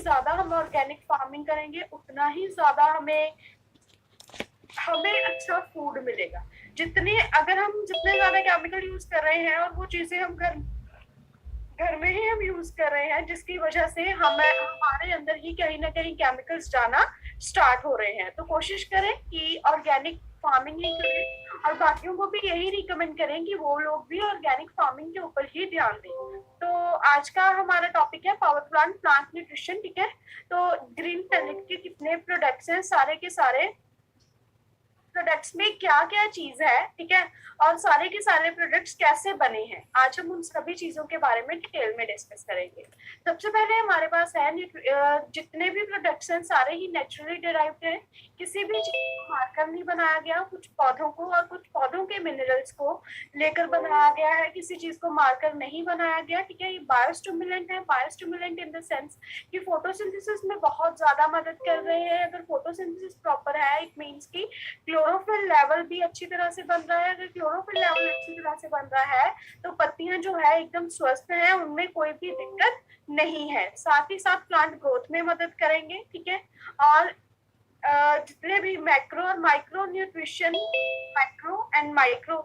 ज्यादा हम organic farming करेंगे उतना ही ज्यादा हमें हमें अच्छा फूड मिलेगा। अगर हम जितने ज्यादा केमिकल यूज कर रहे हैं और वो चीजें हम घर में ही हम यूज कर रहे हैं, जिसकी वजह से हमारे अंदर ही कहीं ना कहीं केमिकल्स जाना स्टार्ट हो रहे हैं। तो कोशिश करें कि ऑर्गेनिक फार्मिंग ही करें और बाकियों को भी यही रिकमेंड करें कि वो लोग भी ऑर्गेनिक फार्मिंग के ऊपर ही ध्यान दें। तो आज का हमारा टॉपिक है पावर प्लांट प्लांट न्यूट्रिशन, ठीक है। तो ग्रीन प्लेनेट के कितने प्रोडक्ट्स हैं, सारे के सारे प्रोडक्ट्स में क्या क्या चीज है, ठीक है, और सारे के सारे प्रोडक्ट्स कैसे बने हैं, आज हम उन सभी चीजों के बारे में डिटेल में डिस्कस करेंगे। सबसे पहले हमारे पास है जितने भी प्रोडक्ट्स हैं सारे ही नेचुरली डिराइव्ड हैं। किसी भी चीज को मारकर नहीं बनाया गया, कुछ पौधों को और कुछ पौधों के मिनरल्स को लेकर बनाया गया है, किसी चीज को मारकर नहीं बनाया गया, ठीक है। ये बायोस्टिमुलेंट है। बायोस्टिमुलेंट इन द सेंस कि फोटोसिंथेसिस में बहुत ज्यादा मदद कर रहे हैं। अगर फोटोसिंथेसिस प्रॉपर है, इट मीन्स की क्लोरोफिल लेवल भी अच्छी तरह से बन रहा है। अगर क्लोरोफिल लेवल अच्छी तरह से बन रहा है तो पत्तियां जो है एकदम स्वस्थ हैं, उनमें कोई भी दिक्कत नहीं है। साथ ही साथ प्लांट ग्रोथ में मदद करेंगे, ठीक है। और जितने भी मैक्रो और micro nutrition, macro and micro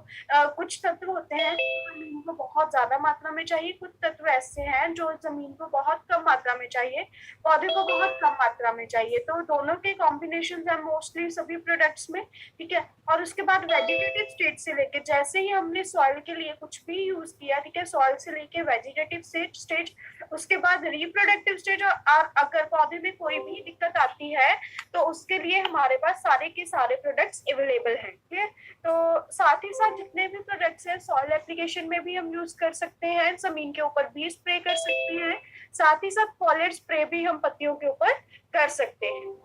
कुछ तत्व होते हैं जो जमीन को बहुत ज्यादा मात्रा में चाहिए, कुछ तत्व ऐसे हैं जो जमीन को बहुत कम मात्रा में चाहिए, पौधे को बहुत कम मात्रा में चाहिए। तो दोनों के कॉम्बिनेशन है मोस्टली सभी प्रोडक्ट्स में, ठीक है। और उसके बाद वेजिटेटिव स्टेज से लेके, जैसे ही हमने सॉइल के लिए कुछ भी यूज किया, ठीक है, सॉइल से लेके वेजिटेटिव स्टेज, उसके बाद रिप्रोडक्टिव स्टेज, और अगर पौधे में कोई भी दिक्कत आती है तो उसके लिए हमारे पास सारे के सारे प्रोडक्ट्स अवेलेबल हैं, ठीक है। तो साथ ही साथ जितने भी प्रोडक्ट्स हैं सॉइल एप्लीकेशन में भी हम यूज कर सकते हैं, जमीन के ऊपर भी स्प्रे कर सकते हैं, साथ ही साथ फॉलिएट स्प्रे भी हम पत्तियों के ऊपर कर सकते हैं।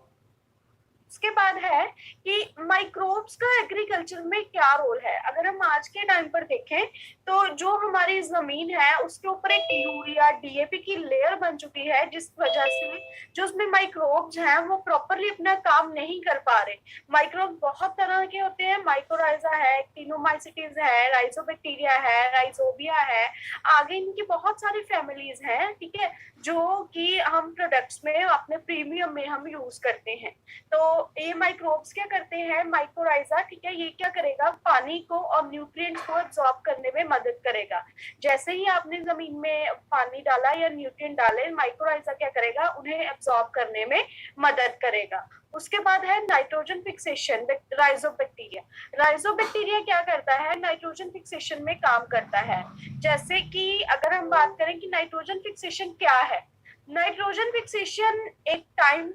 उसके बाद है कि माइक्रोब्स का एग्रीकल्चर में क्या रोल है। अगर हम आज के टाइम पर देखें तो जो हमारी जमीन है उसके ऊपर एक यूरिया डीएपी की लेयर बन चुकी है, जिस वजह से जो उसमें माइक्रोब्स हैं वो प्रॉपरली अपना काम नहीं कर पा रहे। माइक्रोब बहुत तरह के होते हैं, माइक्रोराइजा है, एक्टिनोमाइसिटीज है, राइजोबैक्टीरिया है, राइजोबिया है, आगे इनकी बहुत सारी फैमिलीज हैं, ठीक है, जो कि हम प्रोडक्ट्स में अपने प्रीमियम में हम यूज करते हैं। तो ये माइक्रोब्स क्या करते हैं, माइक्रोराइजा, ठीक है, ये क्या करेगा, पानी को और न्यूट्रिएंट्स को एब्जॉर्ब करने में मदद करेगा। जैसे ही आपने जमीन में पानी डाला या न्यूट्रिएंट डाले, माइक्रोराइजा क्या करेगा, उन्हें एब्जॉर्ब करने में मदद करेगा। उसके बाद है नाइट्रोजन फिक्सेशन, राइजोबैक्टीरिया। राइजोबैक्टीरिया क्या करता है, नाइट्रोजन फिक्सेशन में काम करता है। जैसे कि अगर हम बात करें कि नाइट्रोजन फिक्सेशन क्या है, नाइट्रोजन फिक्सेशन एक टाइम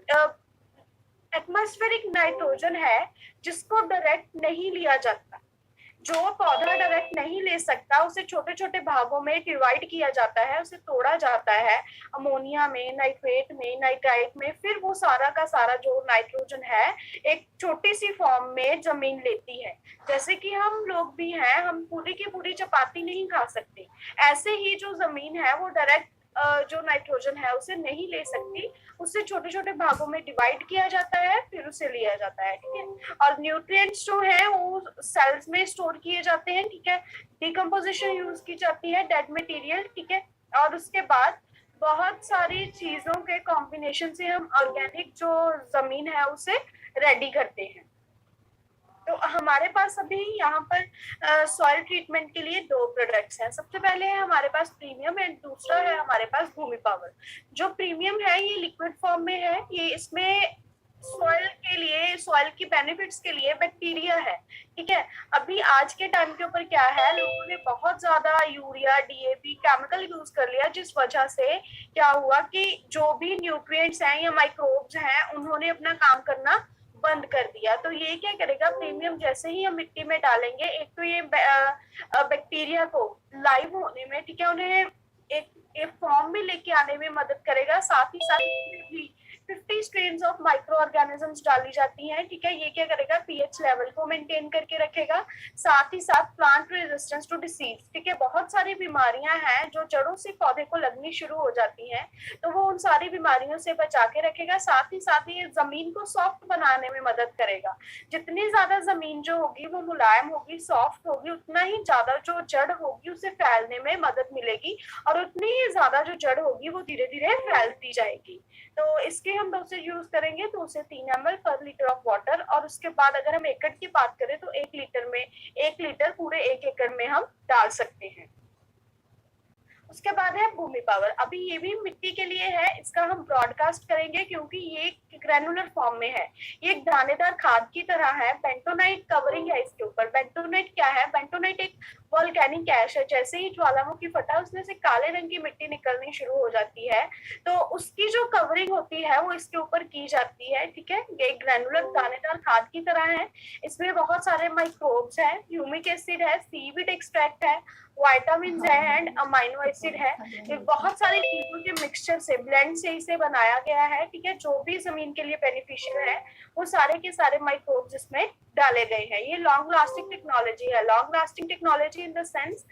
एटमॉस्फेरिक नाइट्रोजन है जिसको डायरेक्ट नहीं लिया जाता। जो पौधा डायरेक्ट नहीं ले सकता उसे छोटे छोटे भागों में डिवाइड किया जाता है, उसे तोड़ा जाता है अमोनिया में, नाइट्रेट में, नाइट्राइट में, फिर वो सारा का सारा जो नाइट्रोजन है एक छोटी सी फॉर्म में जमीन लेती है। जैसे कि हम लोग भी हैं, हम पूरी की पूरी चपाती नहीं खा सकते, ऐसे ही जो जमीन है वो डायरेक्ट जो नाइट्रोजन है उसे नहीं ले सकती, उससे छोटे छोटे भागों में डिवाइड किया जाता है, फिर उसे लिया जाता है, ठीक है। और न्यूट्रिएंट्स जो है वो सेल्स में स्टोर किए जाते हैं, ठीक है। डिकम्पोजिशन यूज की जाती है, डेड मटेरियल, ठीक है। और उसके बाद बहुत सारी चीजों के कॉम्बिनेशन से हम ऑर्गेनिक जो जमीन है उसे रेडी करते हैं। तो हमारे पास अभी यहाँ पर सॉइल ट्रीटमेंट के लिए दो प्रोडक्ट्स हैं। सबसे पहले है हमारे पास प्रीमियम एंड दूसरा है हमारे पास भूमि पावर। जो प्रीमियम है ये लिक्विड फॉर्म में है, ये इसमें सॉइल के लिए, सॉइल की बेनिफिट्स के लिए बैक्टीरिया है, ठीक है। अभी आज के टाइम के ऊपर क्या है, लोगों ने बहुत ज्यादा यूरिया डीएपी केमिकल यूज कर लिया, जिस वजह से क्या हुआ कि जो भी न्यूट्रिएंट्स हैं या माइक्रोब्स हैं उन्होंने अपना काम करना बंद कर दिया। तो ये क्या करेगा, प्रीमियम जैसे ही हम मिट्टी में डालेंगे, एक तो ये बैक्टीरिया को लाइव होने में, ठीक है, उन्हें एक फॉर्म में लेके आने में मदद करेगा, साथ ही साथ भी 50 स्ट्रेन्स ऑफ माइक्रो ऑर्गेनिजम्स डाली जाती हैं, ठीक है। ये क्या करेगा, पीएच लेवल को मेंटेन करके रखेगा, साथ ही साथ प्लांट रेजिस्टेंस टू डिसीज, ठीक है। बहुत सारी बीमारियां हैं जो जड़ों से पौधे को लगनी शुरू हो जाती हैं, तो वो उन सारी बीमारियों से बचा के रखेगा। साथ ही ये जमीन को सॉफ्ट बनाने में मदद करेगा। जितनी ज्यादा जमीन जो होगी वो मुलायम होगी, सॉफ्ट होगी, उतना ही ज्यादा जो जड़ होगी उसे फैलने में मदद मिलेगी, और उतनी ही ज्यादा जो जड़ होगी वो धीरे धीरे फैलती जाएगी। तो इसके हम डोसेज यूज करेंगे तो उसे 3 ml पर लीटर ऑफ वाटर, और उसके बाद अगर हम एकड़ की बात करें तो 1 लीटर पूरे 1 एकड़ में हम डाल सकते हैं। उसके बाद है भूमि पावर। अभी ये भी मिट्टी के लिए है, इसका हम ब्रॉडकास्ट करेंगे क्योंकि ये ग्रेनुलर फॉर्म में है, ये एक दानेदार खाद की तरह है। बेंटोनाइट कवरिंग है इसके ऊपर। बेंटोनाइट क्या है, बेंटोनाइट एक वोल्केनिक ऐश है। जैसे ही ज्वालामुखी फटा उसमें से काले रंग की मिट्टी निकलनी शुरू हो जाती है, तो उसकी जो कवरिंग होती है वो इसके ऊपर की जाती है, ठीक है। ये ग्रेनुलर दानेदार खाद की तरह है। इसमें बहुत सारे माइक्रोब्स हैं, ह्यूमिक एसिड है, सीवीड एक्सट्रैक्ट है, विटामिन है एंड अमाइनो एसिड है। ये बहुत सारी चीजों के मिक्सचर से, ब्लेंड से इसे बनाया गया है, ठीक है। जो भी जमीन के लिए बेनिफिशियल है वो सारे के सारे माइक्रोब्स इसमें डाले गए हैं। ये लॉन्ग लास्टिंग टेक्नोलॉजी है। Long lasting technology in the sense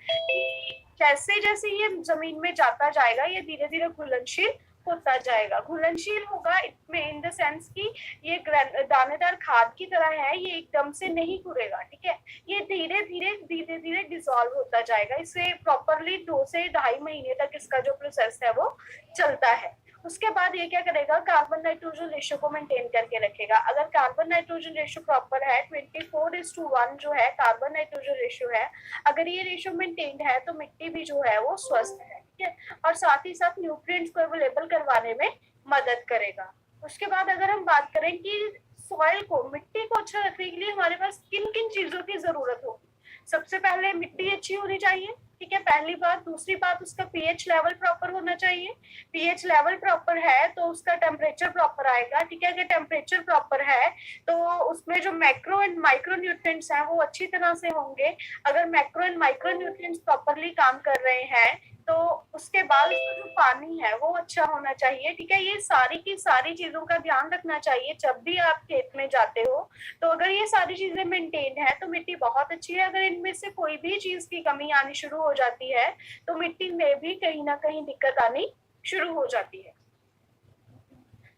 जैसे जैसे ये जमीन में जाता जाएगा ये धीरे धीरे घुलनशील होता जाएगा। घुलनशील होगा इन द सेंस कि ये दानेदार खाद की तरह है, ये एकदम से नहीं घुलेगा, ठीक है। ये धीरे धीरे डिसॉल्व होता जाएगा। इसे प्रॉपरली 2 से 2.5 महीने तक इसका जो प्रोसेस है वो चलता है। उसके बाद ये क्या करेगा, कार्बन नाइट्रोजन रेशियो को मेंटेन करके रखेगा। अगर कार्बन नाइट्रोजन रेशियो प्रॉपर है, 24:1 जो है कार्बन नाइट्रोजन रेशियो है, अगर ये रेशियो मेंटेन्ड है तो मिट्टी भी जो है वो स्वस्थ है, ठीक है। और साथ ही साथ न्यूट्रिएंट्स को अवेलेबल करवाने में मदद करेगा। उसके बाद अगर हम बात करें कि सॉइल को, मिट्टी को अच्छा रखने के लिए हमारे पास किन किन चीजों की जरूरत होगी। सबसे पहले मिट्टी अच्छी होनी चाहिए, ठीक है, पहली बात। दूसरी बात, उसका पीएच लेवल प्रॉपर होना चाहिए। पीएच लेवल प्रॉपर है तो उसका टेम्परेचर प्रॉपर आएगा, ठीक है। अगर टेम्परेचर प्रॉपर है तो उसमें जो मैक्रो एंड माइक्रो न्यूट्रिएंट्स हैं वो अच्छी तरह से होंगे। अगर macro and micro nutrients properly काम कर रहे हैं तो उसके बाद उसका जो पानी है वो अच्छा होना चाहिए, ठीक है। ये सारी की सारी चीजों का ध्यान रखना चाहिए जब भी आप खेत में जाते हो। तो अगर ये सारी चीजें मेंटेन है तो मिट्टी बहुत अच्छी है। अगर इनमें से कोई भी चीज की कमी आनी शुरू हो जाती है तो मिट्टी में भी कहीं ना कहीं दिक्कत आनी शुरू हो जाती है।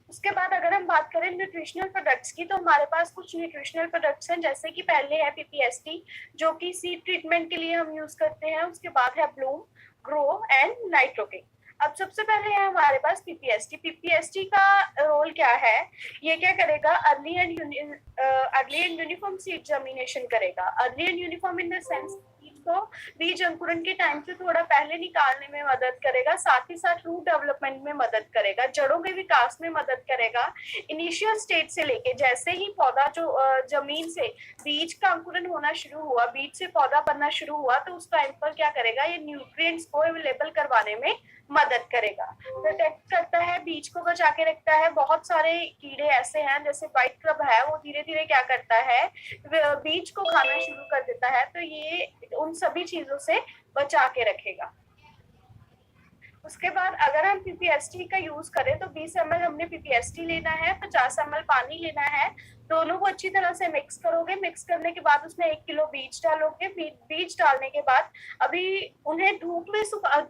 उसके बाद अगर हम बात करें न्यूट्रिशनल प्रोडक्ट्स की, तो हमारे पास कुछ न्यूट्रिशनल प्रोडक्ट्स हैं, जैसे कि पहले है पीपीएसटी जो कि सीड ट्रीटमेंट के लिए हम यूज करते हैं। उसके बाद है ब्लूम, ग्रो एंड नाइट्रोकिंग। अब सबसे पहले है हमारे पास पीपीएसटी। पीपीएसटी का रोल क्या है, ये क्या करेगा, early and uniform seed germination करेगा। Early and uniform in the sense को बीज अंकुरण के टाइम से थोड़ा पहले निकालने में मदद करेगा, साथ ही साथ रूट डेवलपमेंट में मदद करेगा, जड़ों के विकास में मदद करेगा। इनिशियल स्टेज से लेके जैसे ही पौधा जो जमीन से बीज का अंकुरण होना शुरू हुआ, बीज से पौधा बनना शुरू हुआ, तो उस टाइम पर क्या करेगा, ये न्यूट्रिएंट्स को अवेलेबल करवाने में मदद करेगा। प्रोटेक्ट करता है, बीज को बचा के रखता है। बहुत सारे कीड़े ऐसे हैं जैसे व्हाइट क्रब है, वो धीरे धीरे क्या करता है, बीज को खाना शुरू कर देता है, तो ये उन सभी चीजों से बचा के रखेगा। उसके बाद अगर हम पीपीएसटी का यूज करें तो 20 ml हमने पीपीएसटी लेना है, 50 ml पानी लेना है। दोनों को अच्छी तरह से मिक्स करोगे। मिक्स करने के बाद उसमें 1 किलो बीज डालोगे। बीज डालने के बाद अभी उन्हें धूप में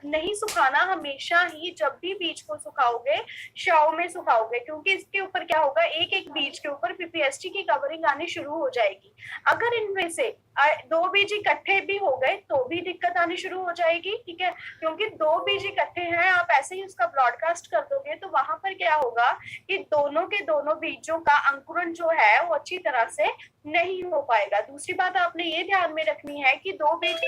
नहीं सुखाना, हमेशा ही जब भी बीज को सुखाओगे छांव में सुखाओगे, क्योंकि इसके ऊपर क्या होगा, एक एक बीज के ऊपर पीपीएसटी की कवरिंग आनी शुरू हो जाएगी। अगर इनमें से 2 बीज इकट्ठे भी हो गए तो भी दिक्कत आनी शुरू हो जाएगी, ठीक है, क्योंकि 2 बीज इकट्ठे हैं, आप ऐसे ही उसका ब्रॉडकास्ट कर दोगे तो वहां पर क्या होगा कि दोनों के दोनों बीजों का अंकुरण जो है वो अच्छी तरह से नहीं हो पाएगा। दूसरी बात आपने ये ध्यान में रखनी है कि 2 बीज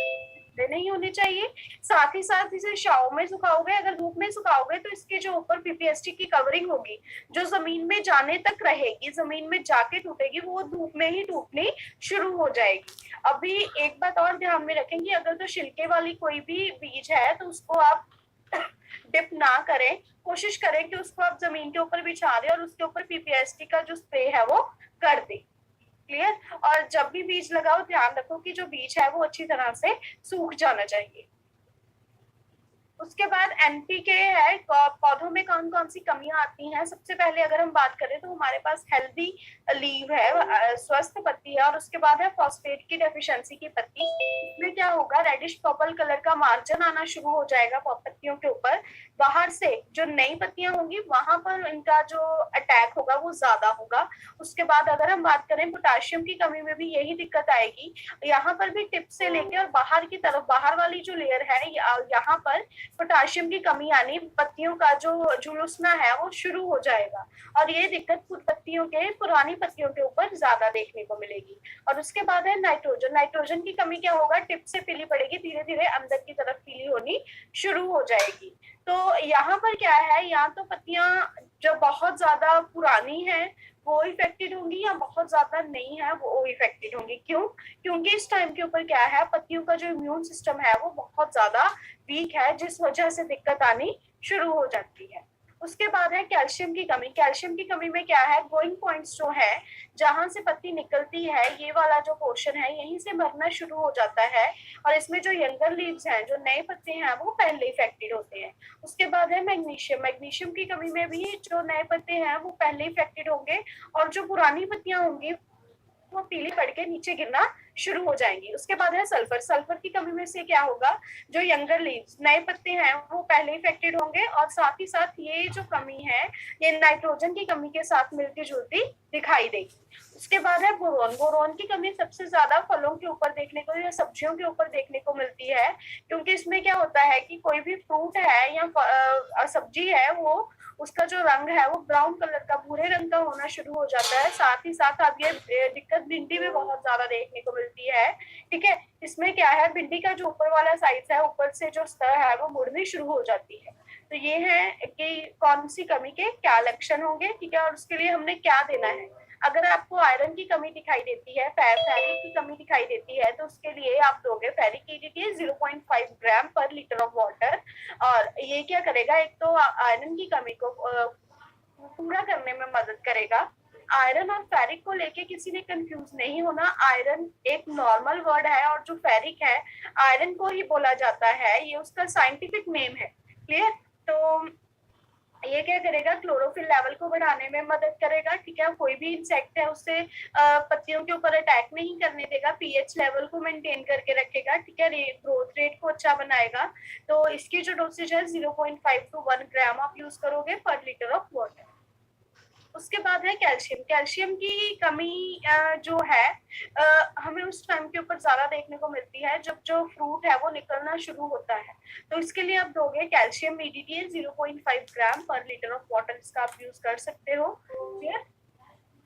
नहीं होने चाहिए। साथ ही साथ इसे छांव में सुखाओगे, अगर धूप में सुखाओगे तो इसके जो ऊपर पीपीएसटी की कवरिंग होगी जो जमीन में जाने तक रहेगी, जमीन में जाके टूटेगी, वो धूप में ही टूटनी शुरू हो जाएगी। अभी एक बात और ध्यान में रखेंगे, अगर तो छिलके वाली कोई भी बीज है तो उसको आप डिप ना करें, कोशिश करें कि उसको आप जमीन के ऊपर बिछा दें और उसके ऊपर पीपीएसटी का जो स्प्रे है वो कर दें। क्लियर। और जब भी बीज लगाओ ध्यान रखो कि जो बीज है वो अच्छी तरह से सूख जाना चाहिए। उसके बाद एनपीके है, पौधों में कौन कौन सी कमियां आती हैं। सबसे पहले अगर हम बात करें तो हमारे पास हेल्दी लीव है, स्वस्थ पत्ती है, और उसके बाद है फॉस्फेट की डेफिशिएंसी की पत्ती। इसमें क्या होगा, रेडिश पर्पल कलर का मार्जिन आना शुरू हो जाएगा पत्तियों के ऊपर। बाहर से जो नई पत्तियां होंगी वहां पर इनका जो अटैक होगा वो ज्यादा होगा। उसके बाद अगर हम बात करें पोटाशियम की कमी में भी यही दिक्कत आएगी। यहाँ पर भी टिप से लेकर और बाहर की तरफ, बाहर वाली जो लेयर है यहाँ पर पोटाशियम की कमी आनी, पत्तियों का जो झुलसना है वो शुरू हो जाएगा, और ये दिक्कत पत्तियों के, पुरानी पत्तियों के ऊपर ज्यादा देखने को मिलेगी। और उसके बाद है नाइट्रोजन। नाइट्रोजन की कमी क्या होगा, टिप से पीली पड़ेगी, धीरे धीरे अंदर की तरफ पीली होनी शुरू हो जाएगी। तो यहाँ पर क्या है, या तो पत्तियां जो बहुत ज्यादा पुरानी है वो इफेक्टेड होंगी, या बहुत ज्यादा नहीं है वो इफेक्टेड होंगी। क्यों? क्योंकि इस टाइम के ऊपर क्या है, पत्तियों का जो इम्यून सिस्टम है वो बहुत ज्यादा वीक है, जिस वजह से दिक्कत आनी शुरू हो जाती है। उसके बाद है कैल्शियम की कमी। कैल्शियम की कमी में क्या है, ग्रोइंग पॉइंट्स जो है, जहां से पत्ती निकलती है, ये वाला जो पोर्शन है यहीं से मरना शुरू हो जाता है, और इसमें जो यंगर लीव्स हैं, जो नए पत्ते हैं, वो पहले इफेक्टेड होते हैं। उसके बाद है मैग्नीशियम। मैग्नीशियम की कमी में भी जो नए पत्ते हैं वो पहले इफेक्टेड होंगे, और जो पुरानी पत्तियां होंगी वो पीली पड़ के नीचे गिरना शुरू हो जाएंगी। उसके बाद है सल्फर। सल्फर की कमी में से क्या होगा, जो यंगर लीव्स, नए पत्ते हैं, वो पहले इफेक्टेड होंगे, और साथ ही साथ ये जो कमी है ये नाइट्रोजन की कमी के साथ मिलती जुलती दिखाई देगी। उसके बाद है बोरोन। बोरोन की कमी सबसे ज्यादा फलों के ऊपर देखने को या सब्जियों के ऊपर देखने को मिलती है, क्योंकि इसमें क्या होता है कि कोई भी फ्रूट है या सब्जी है, वो उसका जो रंग है वो ब्राउन कलर का, भूरे रंग का होना शुरू हो जाता है। साथ ही साथ अब ये दिक्कत भिंडी में बहुत ज्यादा देखने को मिलती है। ठीक है, इसमें क्या है, भिंडी का जो ऊपर वाला साइज है, ऊपर से जो स्तर है वो मुड़नी शुरू हो जाती है। तो ये है कि कौन सी कमी के क्या लक्षण होंगे। ठीक है, और उसके लिए हमने क्या देना है। अगर आपको आयरन की कमी दिखाई देती है, फेरिक की कमी दिखाई देती है, तो उसके लिए आप दोगे फेरिक EDTA 0.5 ग्राम पर लीटर ऑफ वाटर। और ये क्या करेगा, एक तो आयरन की कमी को पूरा करने में मदद करेगा। आयरन और फेरिक को लेके किसी ने कंफ्यूज नहीं होना। आयरन एक नॉर्मल वर्ड है, और जो फेरिक है आयरन को ही बोला जाता है, ये उसका साइंटिफिक नेम है। क्लियर? तो ये क्या करेगा, क्लोरोफिल लेवल को बढ़ाने में मदद करेगा। ठीक है, कोई भी इंसेक्ट है उससे पत्तियों के ऊपर अटैक नहीं करने देगा, पीएच लेवल को मेंटेन करके रखेगा। ठीक है, ग्रोथ रेट को अच्छा बनाएगा। तो इसकी जो डोसेज है 0.5 to 1 ग्राम आप यूज करोगे पर लीटर ऑफ वाटर। उसके बाद है कैल्शियम। कैल्शियम की कमी जो है हमें उस टाइम के ऊपर ज्यादा देखने को मिलती है जब जो फ्रूट है वो निकलना शुरू होता है। तो इसके लिए आप दोगे कैल्शियम EDTA 0.5 ग्राम पर लीटर ऑफ वाटर, इसका आप यूज कर सकते हो। क्लियर?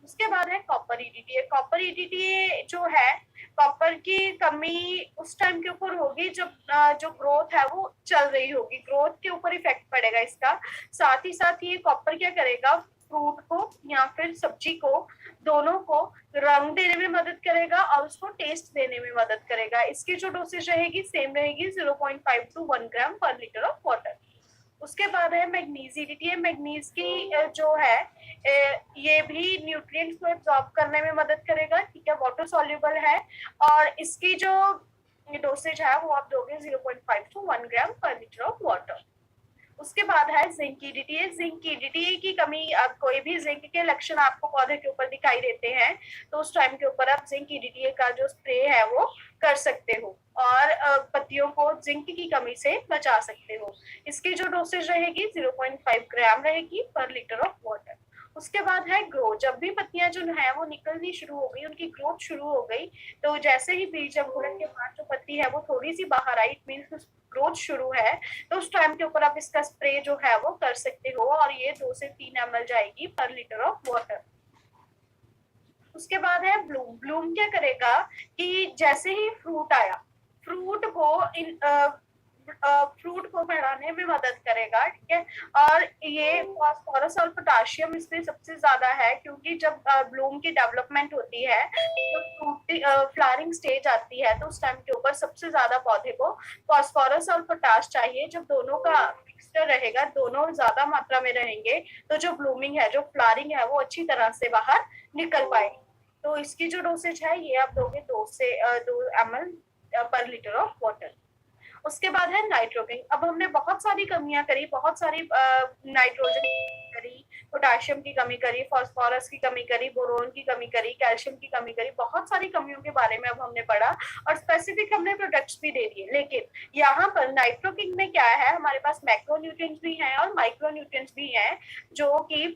उसके बाद है कॉपर EDTA। कॉपर EDTA जो है, कॉपर की कमी उस टाइम के ऊपर होगी जब जो ग्रोथ है वो चल रही होगी, ग्रोथ के ऊपर इफेक्ट पड़ेगा इसका। साथ ही साथ ये कॉपर क्या करेगा, फ्रूट को या फिर सब्जी को, दोनों को रंग देने में मदद करेगा और उसको टेस्ट देने में मदद करेगा। इसकी जो डोसेज रहेगी सेम रहेगी 0.5 to 1 ग्राम पर लीटर ऑफ वाटर। उसके बाद है मैग्नीज EDTA। मैग्नीज की जो है ये भी न्यूट्रिएंट्स को एब्जॉर्ब करने में मदद करेगा। ठीक है, वाटर सॉल्युबल है, और इसकी जो डोसेज है वो आप दोगे 0.5 to 1 ग्राम पर लीटर ऑफ वाटर। उसके बाद है जिंक EDTA। जिंक EDTA की कमी, अब कोई भी जिंक के लक्षण आपको पौधे के ऊपर दिखाई देते हैं तो उस टाइम के ऊपर आप जिंक EDTA का जो स्प्रे है वो कर सकते हो, और पत्तियों को जिंक की कमी से बचा सकते हो। इसकी जो डोसेज रहेगी 0.5 ग्राम रहेगी पर लीटर ऑफ वाटर। उसके बाद है ग्रो। जब भी पत्तियां जो है वो निकलनी शुरू हो गई, उनकी ग्रोथ शुरू हो गई, तो जैसे ही बीज अंकुरण के बाद जो पत्ती है वो थोड़ी सी बाहर आई, इट मींस ग्रोथ शुरू है, तो उस टाइम के ऊपर आप इसका स्प्रे जो है वो कर सकते हो, और ये 2 से 3 ml जाएगी पर लीटर ऑफ वाटर। उसके बाद है ब्लूम। ब्लूम क्या करेगा कि जैसे ही फ्रूट आया, फ्रूट को बढ़ाने में मदद करेगा। ठीक है, और ये फास्फोरस और पोटाशियम इसमें सबसे ज्यादा है, क्योंकि जब ब्लूम की डेवलपमेंट होती है, जब फ्रूट फ्लावरिंग स्टेज आती है, तो उस टाइम के ऊपर सबसे ज्यादा पौधे को फास्फोरस और पोटाश चाहिए। जब दोनों का मिक्सचर रहेगा, दोनों ज्यादा मात्रा में रहेंगे, तो जो ब्लूमिंग है, जो फ्लावरिंग है, वो अच्छी तरह से बाहर निकल पाएगी। तो इसकी जो डोसेज है ये आप दोगे 2 ml पर लीटर ऑफ वाटर। उसके बाद है नाइट्रोकिंग। अब हमने बहुत सारी कमियां करी, बहुत सारी नाइट्रोजन करी, पोटाशियम की कमी करी, फास्फोरस की कमी करी, बोरोन की कमी करी, कैल्शियम की कमी करी, बहुत सारी कमियों के बारे में अब हमने पढ़ा और स्पेसिफिक हमने प्रोडक्ट्स भी दे दिए। लेकिन यहाँ पर नाइट्रोकिंग में क्या है, हमारे पास मैक्रोन्यूट्रिएंट्स भी हैं और माइक्रोन्यूट्रिएंट्स भी हैं, जो कि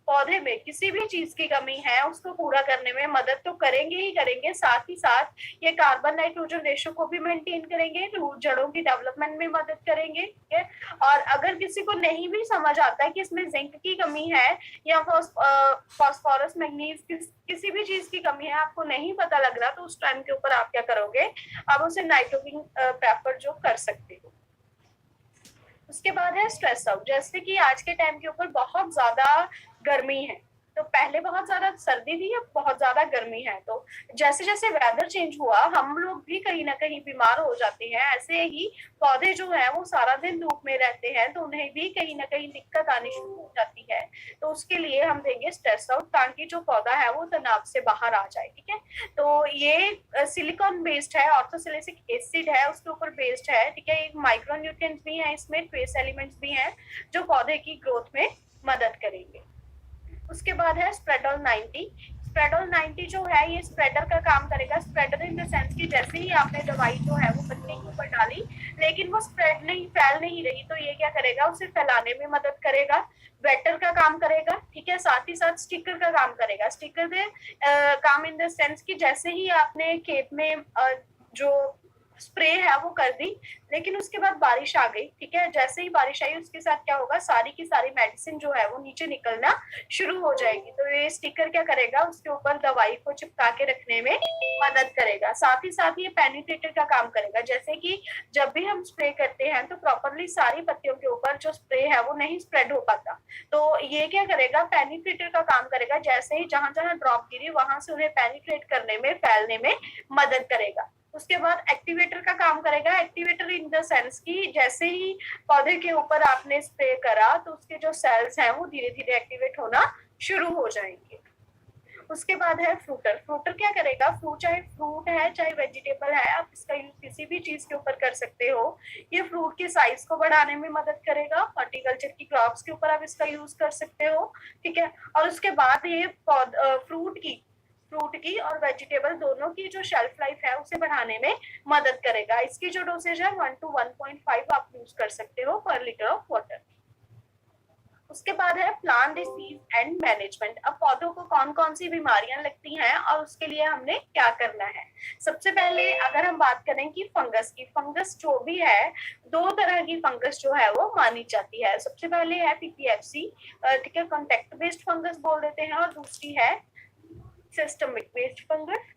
पौधे में किसी भी चीज की कमी है उसको पूरा करने में मदद तो करेंगे ही करेंगे, साथ ही साथ ये कार्बन नाइट्रोजन रेशो को भी मेंटेन करेंगे, रूट जड़ों की डेवलपमेंट में मदद करेंगे। ठीक है, और अगर किसी को नहीं भी समझ आता है कि इसमें जिंक की कमी है या फास्फोरस मैग्नीज किसी भी चीज की कमी है, आपको नहीं पता लग रहा, तो उस टाइम के ऊपर आप क्या करोगे, आप उसे नाइट्रोकिंग प्रेफर जो कर सकते हो। उसके बाद है स्ट्रेस आउट। जैसे कि आज के टाइम के ऊपर बहुत ज्यादा गर्मी है, तो पहले बहुत ज्यादा सर्दी थी, अब बहुत ज्यादा गर्मी है, तो जैसे जैसे वेदर चेंज हुआ हम लोग भी कहीं ना कहीं बीमार हो जाते हैं। ऐसे ही पौधे जो है वो सारा दिन धूप में रहते हैं, तो उन्हें भी कहीं ना कहीं दिक्कत आनी शुरू हो जाती है। तो उसके लिए हम देंगे स्ट्रेस आउट, ताकि जो पौधा है वो तनाव से बाहर आ जाए। ठीक है, तो ये सिलिकॉन बेस्ड है, ऑर्थोसिलिसिक एसिड है उसके ऊपर बेस्ड है। ठीक है, एक माइक्रो न्यूट्रिएंट्स भी है इसमें, ट्रेस एलिमेंट्स भी हैं जो पौधे की ग्रोथ में मदद करेंगे। उसके बाद है स्प्रेडोल 90। स्प्रेडोल 90 जो है ये स्प्रेडर का काम करेगा। स्प्रेडर इन द सेंस कि जैसे ही आपने दवाई जो है वो पत्ती के ऊपर डाली लेकिन वो स्प्रेड नहीं, फैल नहीं रही, तो ये क्या करेगा, उसे फैलाने में मदद करेगा, वेटर का काम करेगा। ठीक है, साथ ही साथ स्टिकर का काम करेगा। स्टिकर दे काम इन द सेंस कि जैसे ही आपने खेत में जो स्प्रे है वो कर दी, लेकिन उसके बाद बारिश आ गई। ठीक है, जैसे ही बारिश आई उसके साथ क्या होगा, सारी की सारी मेडिसिन जो है वो नीचे निकलना शुरू हो जाएगी। तो ये स्टिकर क्या करेगा, उसके ऊपर दवाई को चिपका के रखने में मदद करेगा। साथ ही साथ ये पेनिट्रेटर का काम करेगा। जैसे कि जब भी हम स्प्रे करते हैं तो प्रॉपरली सारी पत्तियों के ऊपर जो स्प्रे है वो नहीं स्प्रेड हो पाता, तो ये क्या करेगा, पेनिट्रेटर का काम करेगा। जैसे ही जहां जहां ड्रॉप गिरी वहां से उन्हें पेनिट्रेट करने में, फैलने में मदद करेगा। उसके बाद एक्टिवेटर का काम करेगा। एक्टिवेटर इन द सेंस की जैसे ही पौधे के ऊपर आपने स्प्रे करा तो उसके जो सेल्स हैं वो धीरे धीरे एक्टिवेट होना शुरू हो जाएंगे। उसके बाद है फ्रूटर। फ्रूटर क्या करेगा, फ्रूट चाहे फ्रूट है चाहे वेजिटेबल है, आप इसका यूज किसी भी चीज के ऊपर कर सकते हो। ये फ्रूट के साइज को बढ़ाने में मदद करेगा। हॉर्टिकल्चर की क्रॉप्स के ऊपर आप इसका यूज कर सकते हो। ठीक है, और उसके बाद ये फ्रूट की और वेजिटेबल दोनों की जो शेल्फ लाइफ है उसे बढ़ाने में मदद करेगा। इसकी जो डोसेज है 1 to 1.5 आप यूज कर सकते हो पर लीटर ऑफ वाटर। उसके बाद है प्लांट डिसीज एंड मैनेजमेंट। अब पौधों को कौन कौन सी बीमारियां लगती हैं और उसके लिए हमने क्या करना है। सबसे पहले अगर हम बात करें कि फंगस की, फंगस जो भी है, दो तरह की फंगस जो है वो मानी जाती है। सबसे पहले है पीपीएफसी, ठीक है, कॉन्टेक्ट बेस्ड फंगस बोल देते हैं, और दूसरी है सिस्टमिक बेस्ड फंगस।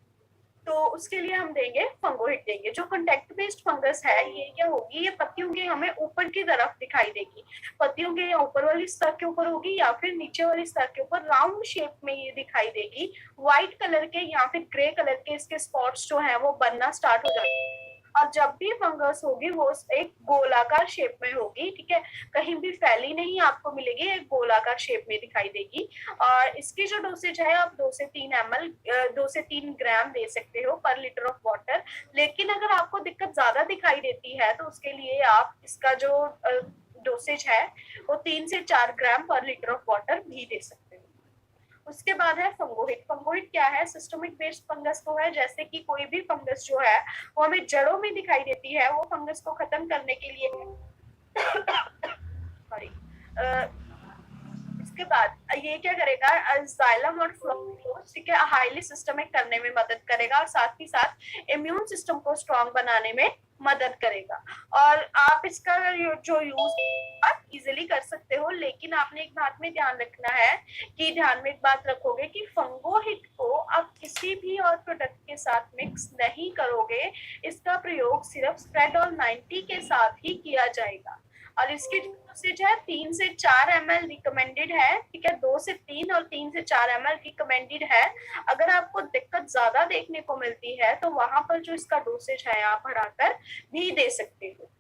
तो उसके लिए हम देंगे फंगोहिट देंगे। जो कॉन्टेक्ट बेस्ड फंगस है ये क्या होगी, ये पत्तियों के हमें ऊपर की तरफ दिखाई देगी, पत्तियों के या ऊपर वाली स्तर के ऊपर होगी या फिर नीचे वाली स्तर के ऊपर राउंड शेप में ये दिखाई देगी। व्हाइट कलर के या फिर ग्रे कलर के इसके स्पॉट्स जो है वो बनना स्टार्ट हो जाएंगे, और जब भी फंगस होगी वो एक गोलाकार शेप में होगी। ठीक है, कहीं भी फैली नहीं आपको मिलेगी, एक गोलाकार शेप में दिखाई देगी। और इसकी जो डोसेज है आप 2 से 3 ग्राम दे सकते हो पर लीटर ऑफ वाटर। लेकिन अगर आपको दिक्कत ज्यादा दिखाई देती है तो उसके लिए आप इसका जो डोसेज है वो 3 से 4 ग्राम पर लीटर ऑफ वाटर भी दे सकते हो। उसके बाद है फंगोहिट। फंगोहिट क्या है, सिस्टमिक बेस्ड फंगस को है। जैसे कि कोई भी फंगस जो है वो हमें जड़ों में दिखाई देती है, वो फंगस को खत्म करने के लिए सॉरी इसके बाद ये क्या करेगा, जाइलम और फ्लोरोस, ठीक है, हाईली सिस्टमिक करने में मदद करेगा और साथ ही साथ इम्यून सिस्टम को स्ट्रॉन्ग बनाने में मदद करेगा। और आप इसका जो यूज आप इजिली कर सकते हो, लेकिन आपने एक बात में ध्यान रखना है कि ध्यान में एक बात रखोगे कि फंगोहिट को आप किसी भी और प्रोडक्ट के साथ मिक्स नहीं करोगे। इसका प्रयोग सिर्फ स्प्रेडोल 90 के साथ ही किया जाएगा और इसकी डोसेज है 3 से 4 ml रिकमेंडेड है। ठीक है, 2 से 3 और 3 से 4 ml रिकमेंडेड है। अगर आपको दिक्कत ज्यादा देखने को मिलती है तो वहां पर जो इसका डोसेज है आप बढ़ाकर भी दे सकते हो।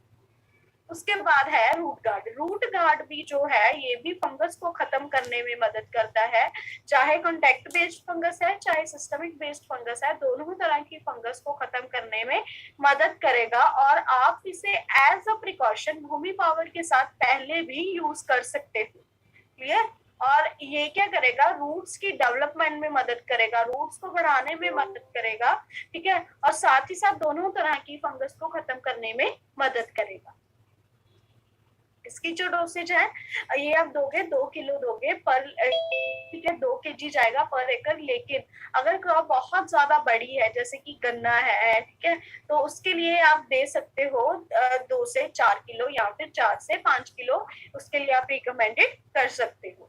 उसके बाद है रूट गार्ड। रूट गार्ड भी जो है ये भी फंगस को खत्म करने में मदद करता है, चाहे कॉन्टेक्ट बेस्ड फंगस है चाहे सिस्टमिक बेस्ड फंगस है, दोनों ही तरह की फंगस को खत्म करने में मदद करेगा। और आप इसे as a precaution Bhumi power के साथ पहले भी यूज कर सकते हो। क्लियर? और ये क्या करेगा, रूट्स की डेवलपमेंट में मदद करेगा, रूट्स को बढ़ाने में मदद करेगा, ठीक है, और साथ ही साथ दोनों तरह की फंगस को खत्म करने में मदद करेगा। इसकी जो डोसेज है ये आप दोगे 2 किलो दोगे पर, ठीक है, 2 kg जाएगा पर एकड़। लेकिन अगर क्रॉप बहुत ज्यादा बड़ी है जैसे कि गन्ना है, ठीक है, तो उसके लिए आप दे सकते हो 2 से 4 किलो या फिर 4 से 5 किलो, उसके लिए आप रिकमेंडेड कर सकते हो।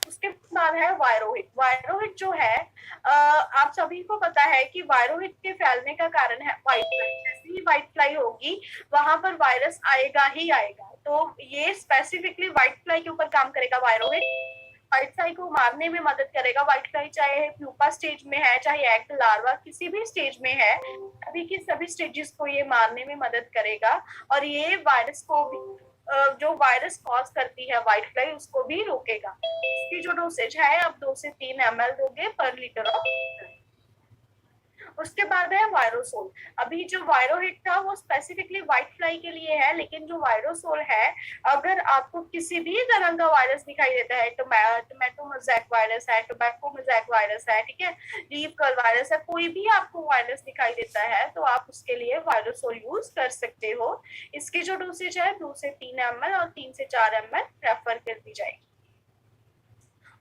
उसके बाद है वायरोहिट। वायरोहिट जो है आप सभी को पता है कि वायरोहिट के फैलने का कारण है व्हाइट फ्लाई। जैसे ही व्हाइट फ्लाई होगी वहां पर वायरस आएगा ही आएगा। तो ये स्पेसिफिकली व्हाइट फ्लाई के ऊपर काम करेगा वायरोहिट। व्हाइट फ्लाई को मारने में मदद करेगा। व्हाइट फ्लाई चाहे प्यूपा स्टेज में है चाहे एग लार्वा किसी भी स्टेज में है, अभी की सभी स्टेजेस को ये मारने में मदद करेगा। और ये वायरस को भी जो वायरस कॉज करती है व्हाइट फ्लाई उसको भी रोकेगा। इसकी जो डोसेज है आप 2 से 3 ml दोगे पर लीटर ऑफ। उसके बाद है वायरोसोल। अभी जो वायरोहिट था वो स्पेसिफिकली व्हाइट फ्लाई के लिए है, लेकिन जो वायरोसोल है, अगर आपको किसी भी तरह का वायरस दिखाई देता है, टोमेटो मोज़ेक वायरस है, टोबैको मोज़ेक वायरस है, ठीक है, लीफ कर्ल वायरस है, कोई भी आपको वायरस दिखाई देता है तो आप उसके लिए वायरोसोल यूज कर सकते हो। इसकी जो डोसेज है 2 से 3 ml और 3 से 4 ml रेफर कर दी जाएगी।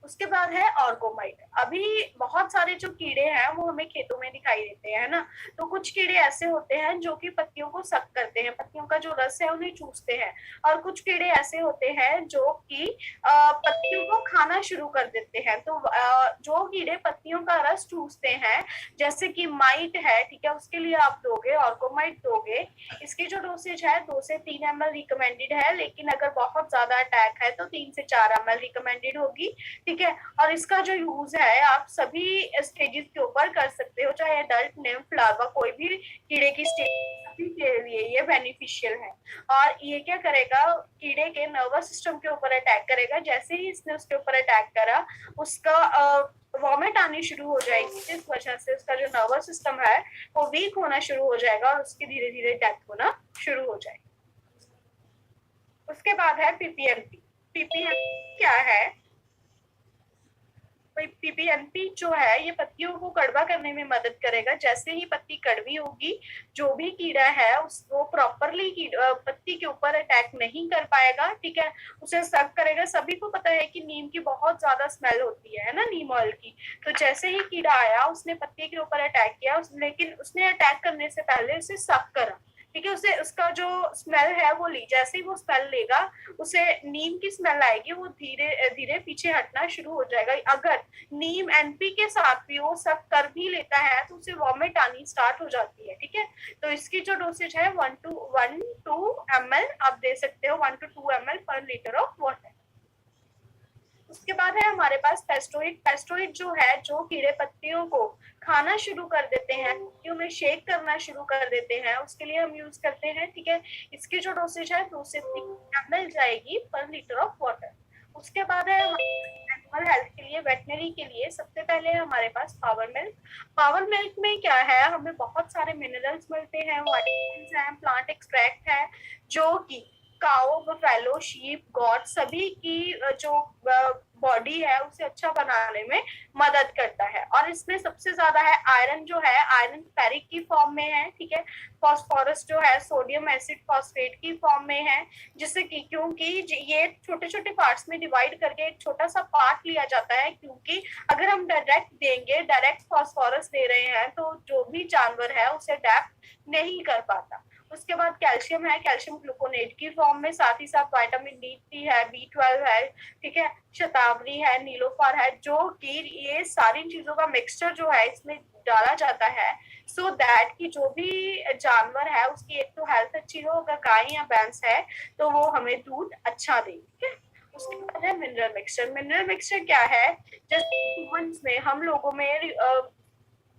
उसके बाद है ऑर्गोमाइट। अभी बहुत सारे जो कीड़े हैं वो हमें खेतों में दिखाई देते हैं ना, तो कुछ कीड़े ऐसे होते हैं जो कि पत्तियों को सक करते हैं, पत्तियों का जो रस है उन्हें चूसते हैं। और कुछ कीड़े ऐसे होते हैं जो कि पत्तियों को खाना शुरू कर देते हैं। तो जो कीड़े पत्तियों का रस चूसते हैं जैसे कि माइट है, ठीक है, उसके लिए आप दोगे ऑर्गोमाइट दोगे। इसकी जो डोसेज है 2 से 3 ml रिकमेंडेड है, लेकिन अगर बहुत ज्यादा अटैक है तो 3 से 4 ml रिकमेंडेड होगी, ठीक है। और इसका जो यूज है आप सभी स्टेजेस के ऊपर कर सकते हो, चाहे एडल्ट निम्फ लार्वा कोई भी कीड़े की स्टेज के लिए ये बेनिफिशियल है। और ये क्या करेगा, कीड़े के नर्वस सिस्टम के ऊपर अटैक करेगा। जैसे ही इसने उसके ऊपर अटैक करा उसका वॉमिट आनी शुरू हो जाएगी, जिस वजह से उसका जो नर्वस सिस्टम है वो वीक होना शुरू हो जाएगा और उसकी धीरे धीरे डेथ होना शुरू हो जाएगी। उसके बाद है पीपीएनपी। पीपीएनपी क्या है, पीपीएनपी जो है ये पत्तियों को कड़वा करने में मदद करेगा। जैसे ही पत्ती कड़वी होगी जो भी कीड़ा है उसको प्रॉपरली पत्ती के ऊपर अटैक नहीं कर पाएगा, ठीक है, उसे सक करेगा। सभी को पता है कि नीम की बहुत ज्यादा स्मेल होती है ना, नीम ऑयल की। तो जैसे ही कीड़ा आया उसने पत्ती के ऊपर अटैक किया, लेकिन उसने अटैक करने से पहले उसे सक करा, ठीक है, उसे उसका जो स्मेल है वो ली। जैसे ही वो स्मेल लेगा उसे नीम की स्मेल आएगी, वो धीरे धीरे पीछे हटना शुरू हो जाएगा। अगर नीम एनपी के साथ भी वो सब कर भी लेता है तो उसे वॉमिट आनी स्टार्ट हो जाती है, ठीक है। तो इसकी जो डोसेज है 1 to 2 ml आप दे सकते हो, 1 to 2 ml पर लीटर ऑफ वाटर। उसके बाद है हमारे पास पेस्टोइड। पेस्टोइड जो है जो कीड़े पत्तियों को खाना शुरू कर देते हैं, पत्तियों में शेक करना शुरू कर देते हैं, उसके लिए हम यूज करते हैं, ठीक है। इसकी जो डोसेज है 2 से 3 ml जाएगी पर लीटर ऑफ वाटर। उसके बाद है एनिमल हेल्थ के लिए, वेटनरी के लिए सबसे पहले हमारे पास पावर मिल्क। पावर मिल्क में क्या है, हमें बहुत सारे मिनरल्स मिलते हैं, वाइटामिन्स हैं, प्लांट एक्सट्रैक्ट है, जो कि काओ, बफेलो, शीप, गॉट सभी की जो बॉडी है उसे अच्छा बनाने में मदद करता है। और इसमें सबसे ज्यादा है आयरन, जो है आयरन फेरिक की फॉर्म में है, ठीक है। फॉस्फोरस जो है सोडियम एसिड फॉस्फेट की फॉर्म में है, जिससे कि क्योंकि ये छोटे छोटे पार्ट्स में डिवाइड करके एक छोटा सा पार्ट लिया जाता है, क्योंकि अगर हम डायरेक्ट देंगे, डायरेक्ट फॉस्फोरस दे रहे हैं तो जो भी जानवर है उसे अडेप्ट नहीं कर पाता। उसके बाद कैल्शियम है, कैल्शियम ग्लूकोनेट की फॉर्म में, साथ ही साथ विटामिन डी3 है, बी12 है, ठीक है, शतावरी है, नीलोफर है, जो कि ये सारी चीजों का मिक्सचर जो है इसमें डाला जाता है सो दैट कि जो भी जानवर है उसकी एक तो हेल्थ अच्छी हो, अगर गाय या भैंस है तो वो हमें दूध अच्छा दे, ठीक है। उसके बाद है मिनरल मिक्सचर। मिनरल मिक्सचर क्या है, जैसे ह्यूमंस में हम लोगों में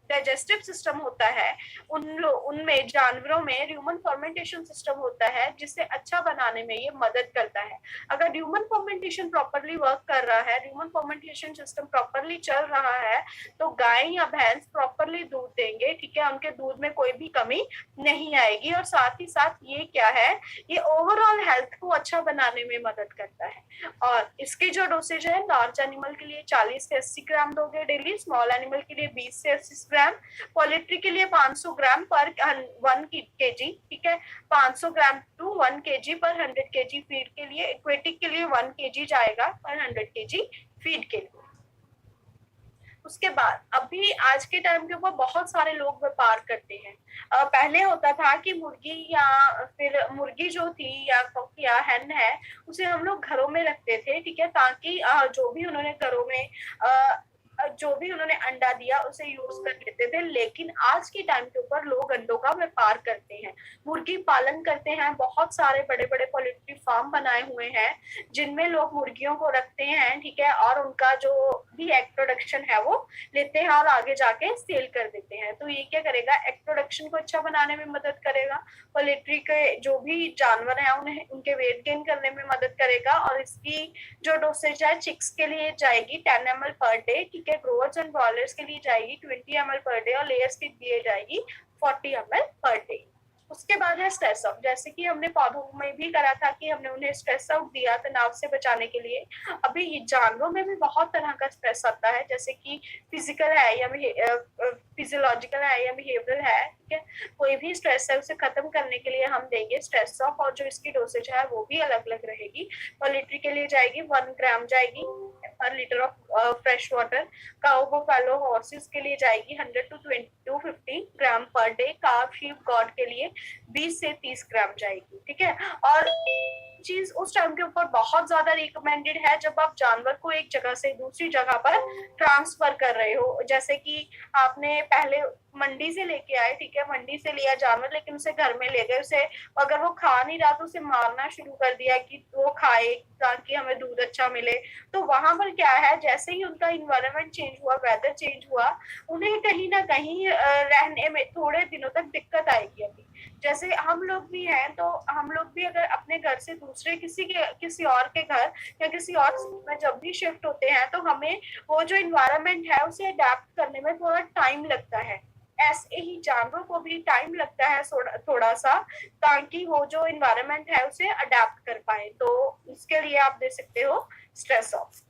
डाइजेस्टिव सिस्टम होता है, उनमें जानवरों में ह्यूमन फर्मेंटेशन सिस्टम होता है, जिसे अच्छा बनाने में ये मदद करता है। अगर ह्यूमन फर्मेंटेशन प्रॉपरली वर्क कर रहा है, ह्यूमन फर्मेंटेशन सिस्टम प्रॉपरली चल रहा है, तो गाय या भैंस प्रॉपरली दूध देंगे, ठीक है, उनके दूध में कोई भी कमी नहीं आएगी। और साथ ही साथ ये क्या है, ये ओवरऑल हेल्थ को अच्छा बनाने में मदद करता है। और इसकी जो डोसेज है, लार्ज एनिमल के लिए 40 से 80 ग्राम दोगे डेली, स्मॉल एनिमल के लिए 20 से 80 ग्राम, पोल्ट्री के लिए 500 ग्राम पर 1 kg, ठीक है, 500 ग्राम टू 1 kg पर 100 kg फीड के लिए। एक्वेटिक के लिए 1 kg जाएगा पर 100 kg फीड के लिए। उसके बाद अभी आज के टाइम के ऊपर बहुत सारे लोग व्यापार करते हैं। पहले होता था कि मुर्गी या फिर मुर्गी जो थी या या हैन है, उसे हम लोग घरों में रखते थे, ठीक है, ताकि जो भी उन्होंने घरों में जो भी उन्होंने अंडा दिया उसे यूज कर लेते थे। लेकिन आज के टाइम के ऊपर लोग अंडों का व्यापार करते हैं, मुर्गी पालन करते हैं, बहुत सारे बड़े बड़े पोल्ट्री फार्म बनाए हुए हैं जिनमें लोग मुर्गियों को रखते हैं, ठीक है, और उनका जो भी एग प्रोडक्शन है वो लेते हैं और आगे जाके सेल कर देते हैं। तो ये क्या करेगा, एग प्रोडक्शन को अच्छा बनाने में मदद करेगा, पोल्ट्री के जो भी जानवर हैं उन्हें उनके वेट गेन करने में मदद करेगा। और इसकी जो डोसेज है, चिक्स के लिए जाएगी 10 ml पर डे, ठीक है, ग्रोअर्स एंड ब्रॉयलर्स के लिए जाएगी 20 ml पर डे, और लेयर्स के लिए जाएगी 40 ml पर डे। उसके बाद है स्ट्रेस आउट, जैसे कि हमने पौधों में भी करा था कि हमने उन्हें स्ट्रेस आउट दिया तनाव से बचाने के लिए। अभी ये जानवरों में भी बहुत तरह का स्ट्रेस आता है, जैसे कि फिजिकल है या फिजियोलॉजिकल है या बिहेवियरल है, ठीक है, कोई भी स्ट्रेस है उसे खत्म करने के लिए हम देंगे स्ट्रेस ऑफ, और जो इसकी डोसेज है वो भी अलग अलग रहेगी। पोल्ट्री के लिए जाएगी 1 ग्राम जाएगी पर litre of fresh water, cow buffalo horses के लिए जाएगी 100 to 50 ग्राम पर डे, काव शीप गॉड के लिए 20 से 30 ग्राम जाएगी, ठीक है। और चीज उस टाइम के ऊपर बहुत ज्यादा रिकमेंडेड है जब आप जानवर को एक जगह से दूसरी जगह पर ट्रांसफर कर रहे हो, जैसे कि आपने पहले मंडी से लेके आए, ठीक है, मंडी से लिया जानवर, लेकिन उसे घर में ले गए, उसे अगर वो खा नहीं रहा तो उसे मारना शुरू कर दिया कि वो खाए ताकि हमें दूध अच्छा मिले। तो वहां पर क्या है, जैसे ही उनका इन्वायरमेंट चेंज हुआ, वेदर चेंज हुआ, उन्हें कहीं ना कहीं रहने में थोड़े दिनों तक दिक्कत आएगी। अभी जैसे हम लोग भी हैं, तो हम लोग भी अगर अपने घर से दूसरे किसी और के घर या किसी और में जब भी शिफ्ट होते हैं, तो हमें वो जो इन्वायरमेंट है उसे अडेप्ट करने में थोड़ा टाइम लगता है। ऐसे ही जानवरों को भी टाइम लगता है थोड़ा सा, ताकि वो जो इन्वायरमेंट है उसे अडेप्ट कर पाए। तो इसके लिए आप दे सकते हो स्ट्रेस ऑफ।